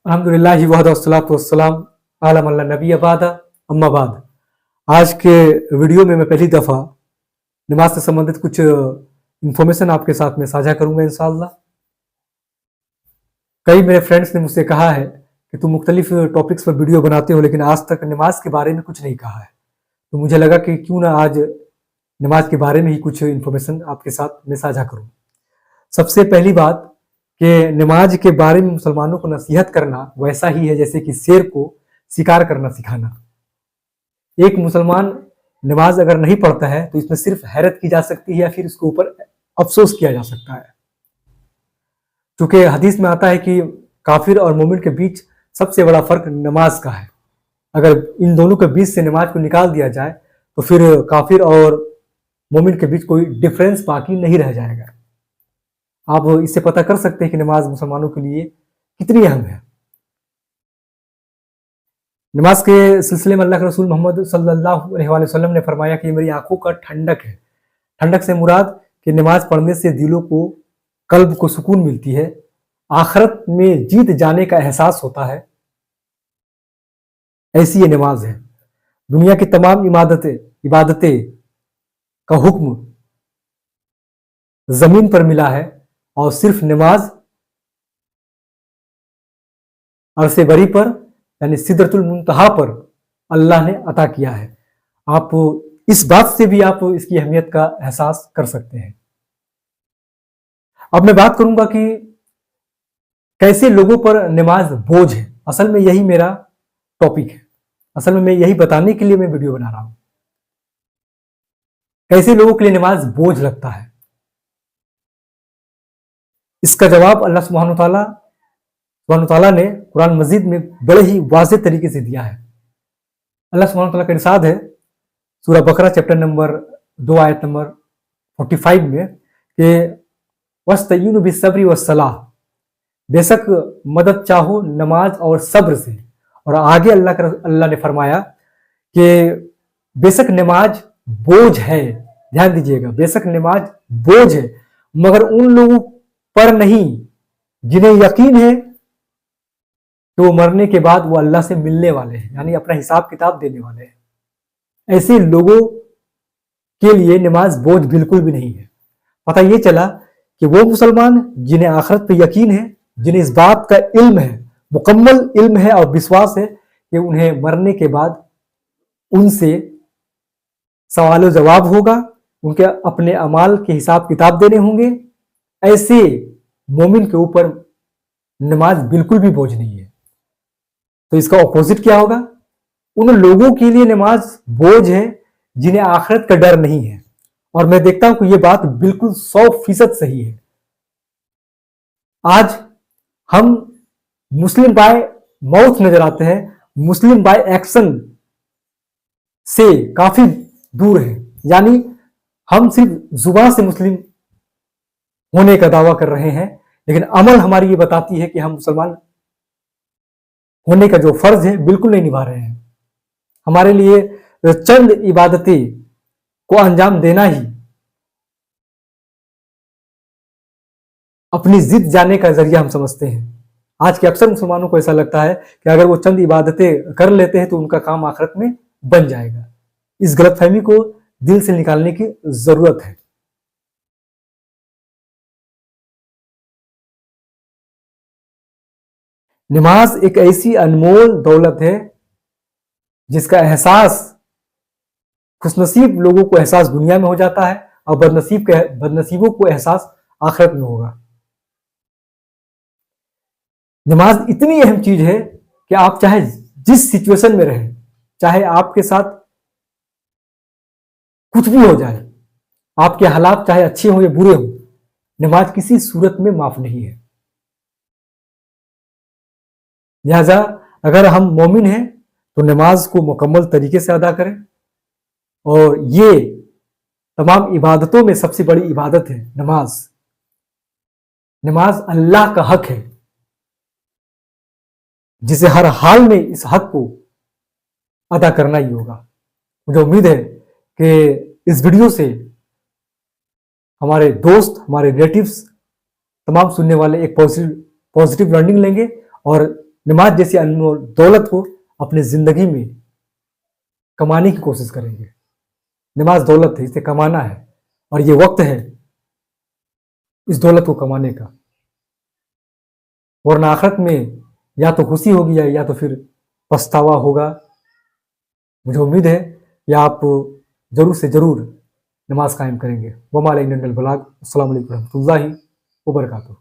अल्हम्दुलिल्लाहि वहदा वस्सलातु वस्सलाम अला मन ला नबिय्य बाद अम्मा बाद। आज के वीडियो में मैं पहली दफ़ा नमाज से संबंधित कुछ इन्फॉर्मेशन आपके साथ में साझा करूंगा इंशाअल्लाह। कई मेरे फ्रेंड्स ने मुझसे कहा है कि तुम मुख्तलिफ टॉपिक्स पर वीडियो बनाते हो लेकिन आज तक नमाज के बारे में कुछ नहीं कहा है, तो मुझे लगा कि क्यों ना आज नमाज के बारे में ही कुछ इन्फॉर्मेशन आपके साथ में साझा करूं। सबसे पहली बात कि नमाज के बारे में मुसलमानों को नसीहत करना वैसा ही है जैसे कि शेर को शिकार करना सिखाना। एक मुसलमान नमाज अगर नहीं पढ़ता है तो इसमें सिर्फ हैरत की जा सकती है या फिर इसके ऊपर अफसोस किया जा सकता है, क्योंकि हदीस में आता है कि काफिर और मोमिन के बीच सबसे बड़ा फर्क नमाज का है। अगर इन दोनों के बीच से नमाज को निकाल दिया जाए तो फिर काफिर और मोमिन के बीच कोई डिफरेंस बाकी नहीं रह जाएगा। आप इससे पता कर सकते हैं कि नमाज मुसलमानों के लिए कितनी अहम है। नमाज के सिलसिले में अल्लाह के रसूल मोहम्मद सल्लल्लाहु अलैहि वसल्लम ने फरमाया कि मेरी आंखों का ठंडक है। ठंडक से मुराद कि नमाज पढ़ने से दिलों को, कल्ब को सुकून मिलती है, आखिरत में जीत जाने का एहसास होता है। ऐसी ये नमाज है। दुनिया की तमाम इबादतें का हुक्म जमीन पर मिला है और सिर्फ नमाज अरसे बरी पर यानी सिदरतुल मुंतहा पर अल्लाह ने अता किया है। आप इस बात से भी आप इसकी अहमियत का एहसास कर सकते हैं। अब मैं बात करूंगा कि कैसे लोगों पर नमाज बोझ है। असल में यही मेरा टॉपिक है। असल में मैं यही बताने के लिए मैं वीडियो बना रहा हूं, कैसे लोगों के लिए नमाज बोझ लगता है। इसका जवाब अल्लाह सुब्हानहू तआला ने कुरान मजीद में बड़े ही वाज़ेह तरीके से दिया है। अल्लाह सुब्हानहू तआला का इरशाद है सूरह बकरा चैप्टर नंबर 2 आयत नंबर 45 में कि वस्तईनु बिस्सब्रि वस्सलाह, बेशक मदद चाहो नमाज और सब्र से। और आगे अल्लाह ने फरमाया कि बेशक नमाज बोझ है, ध्यान दीजिएगा, बेशक नमाज बोझ है मगर उन लोगों पर नहीं जिन्हें यकीन है कि वो मरने के बाद वो अल्लाह से मिलने वाले हैं, यानी अपना हिसाब किताब देने वाले हैं। ऐसे लोगों के लिए नमाज बोझ बिल्कुल भी नहीं है। पता ये चला कि वो मुसलमान जिन्हें आखिरत पे यकीन है, जिन्हें इस बात का इल्म है, मुकम्मल इल्म है और विश्वास है कि उन्हें मरने के बाद उनसे सवाल जवाब होगा, उनके अपने अमाल के हिसाब किताब देने होंगे, ऐसे मोमिन के ऊपर नमाज बिल्कुल भी बोझ नहीं है। तो इसका ऑपोजिट क्या होगा? उन लोगों के लिए नमाज बोझ है जिन्हें आखिरत का डर नहीं है। और मैं देखता हूं कि यह बात बिल्कुल 100% सही है। आज हम मुस्लिम बाय माउथ नजर आते हैं, मुस्लिम बाय एक्शन से काफी दूर है। यानी हम सिर्फ जुबान से मुस्लिम होने का दावा कर रहे हैं लेकिन अमल हमारी ये बताती है कि हम मुसलमान होने का जो फर्ज है बिल्कुल नहीं निभा रहे हैं। हमारे लिए चंद इबादतें को अंजाम देना ही अपनी जिद जाने का जरिया हम समझते हैं। आज के अक्सर मुसलमानों को ऐसा लगता है कि अगर वो चंद इबादतें कर लेते हैं तो उनका काम आखिरत में बन जाएगा। इस गलतफहमी को दिल से निकालने की जरूरत है। नमाज एक ऐसी अनमोल दौलत है जिसका एहसास खुशनसीब लोगों को एहसास दुनिया में हो जाता है और बदनसीबों को एहसास आखिरत में होगा। नमाज इतनी अहम चीज है कि आप चाहे जिस सिचुएशन में रहें, चाहे आपके साथ कुछ भी हो जाए, आपके हालात चाहे अच्छे हो या बुरे हो, नमाज किसी सूरत में माफ नहीं है। लिहाजा अगर हम मोमिन हैं तो नमाज को मुकम्मल तरीके से अदा करें। और ये तमाम इबादतों में सबसे बड़ी इबादत है नमाज। नमाज अल्लाह का हक है जिसे हर हाल में इस हक को अदा करना ही होगा। मुझे उम्मीद है कि इस वीडियो से हमारे दोस्त, हमारे रिलेटिव्स, तमाम सुनने वाले एक पॉजिटिव लर्निंग लेंगे और नमाज जैसी अनमोल दौलत को अपनी ज़िंदगी में कमाने की कोशिश करेंगे। नमाज दौलत है, इसे कमाना है और ये वक्त है इस दौलत को कमाने का, वरना आखिरत में या तो खुशी होगी या तो फिर पछतावा होगा। मुझे उम्मीद है कि आप जरूर से जरूर नमाज कायम करेंगे। वमा अलैना इल्लल बलाग। अस्सलामु अलैकुम रहमतुल्लाहि व बरकातुहू।